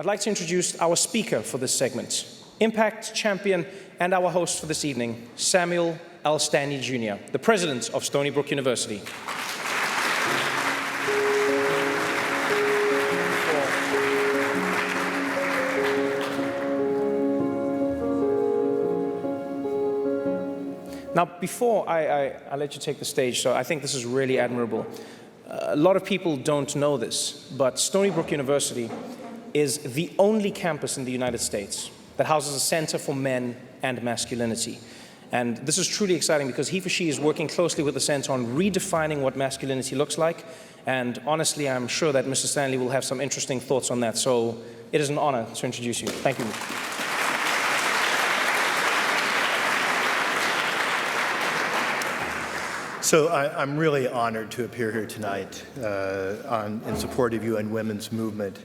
I'd like to introduce our speaker for this segment, Impact Champion and our host for this evening, Samuel L. Stanley Jr., the president of Stony Brook University. Now, before I let you take the stage, so I think this is really admirable. A lot of people don't know this, but Stony Brook University is the only campus in the United States that houses a center for men and masculinity. And this is truly exciting because HeForShe is working closely with the center on redefining what masculinity looks like. And honestly, I'm sure that Mr. Stanley will have some interesting thoughts on that. So it is an honor to introduce you. Thank you. So I'm really honored to appear here tonight in support of UN Women's movement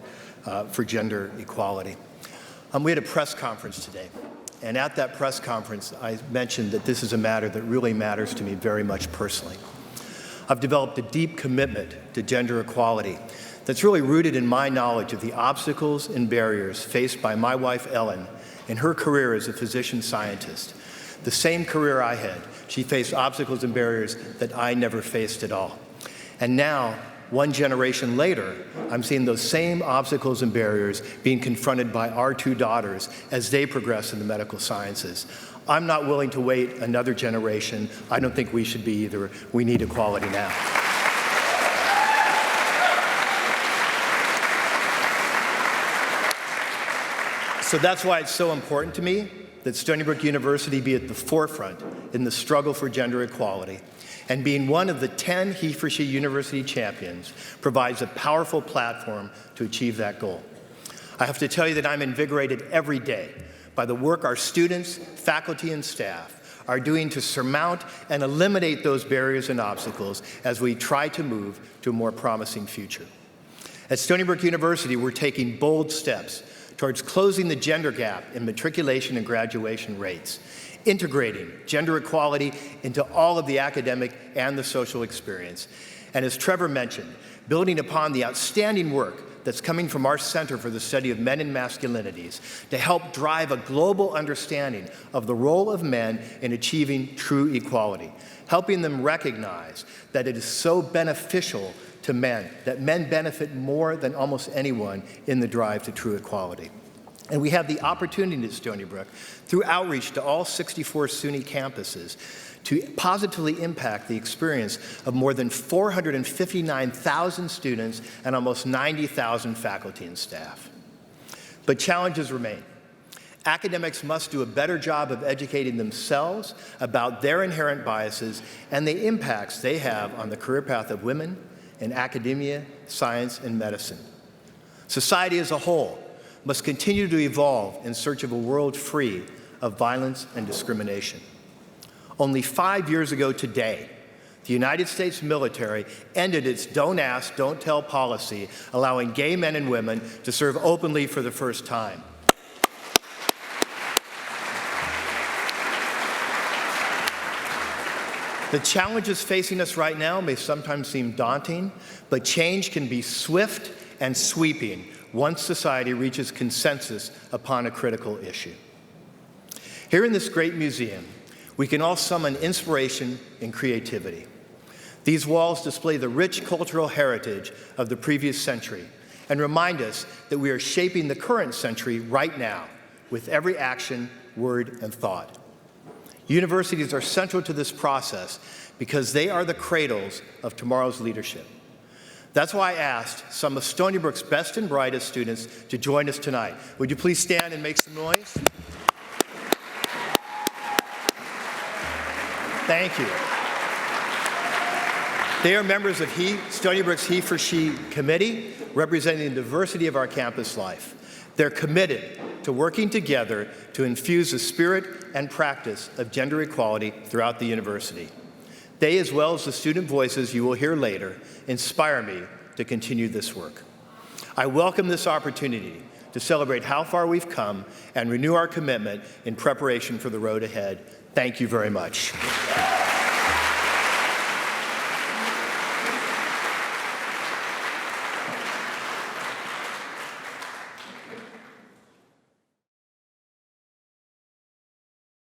for gender equality. We had a press conference today, and at that press conference, I mentioned that this is a matter that really matters to me very much personally. I've developed a deep commitment to gender equality that's really rooted in my knowledge of the obstacles and barriers faced by my wife, Ellen, in her career as a physician scientist. The same career I had. She faced obstacles and barriers that I never faced at all. And now, one generation later, I'm seeing those same obstacles and barriers being confronted by our two daughters as they progress in the medical sciences. I'm not willing to wait another generation. I don't think we should be either. We need equality now. So that's why it's so important to me that Stony Brook University be at the forefront in the struggle for gender equality, and being one of the 10 HeForShe University champions provides a powerful platform to achieve that goal. I have to tell you that I'm invigorated every day by the work our students, faculty, and staff are doing to surmount and eliminate those barriers and obstacles as we try to move to a more promising future. At Stony Brook University, we're taking bold steps towards closing the gender gap in matriculation and graduation rates, integrating gender equality into all of the academic and the social experience. And as Trevor mentioned, building upon the outstanding work that's coming from our Center for the Study of Men and Masculinities to help drive a global understanding of the role of men in achieving true equality, helping them recognize that it is so beneficial to men, that men benefit more than almost anyone in the drive to true equality. And we have the opportunity at Stony Brook, through outreach to all 64 SUNY campuses, to positively impact the experience of more than 459,000 students and almost 90,000 faculty and staff. But challenges remain. Academics must do a better job of educating themselves about their inherent biases and the impacts they have on the career path of women in academia, science, and medicine. Society as a whole must continue to evolve in search of a world free of violence and discrimination. Only 5 years ago today, the United States military ended its don't ask, don't tell policy, allowing gay men and women to serve openly for the first time. The challenges facing us right now may sometimes seem daunting, but change can be swift and sweeping once society reaches consensus upon a critical issue. Here in this great museum, we can all summon inspiration and creativity. These walls display the rich cultural heritage of the previous century and remind us that we are shaping the current century right now with every action, word, and thought. Universities are central to this process because they are the cradles of tomorrow's leadership. That's why I asked some of Stony Brook's best and brightest students to join us tonight. Would you please stand and make some noise? Thank you. They are members of Stony Brook's HeForShe committee, representing the diversity of our campus life. They're committed to working together to infuse the spirit and practice of gender equality throughout the university. They, as well as the student voices you will hear later, inspire me to continue this work. I welcome this opportunity to celebrate how far we've come and renew our commitment in preparation for the road ahead. Thank you very much.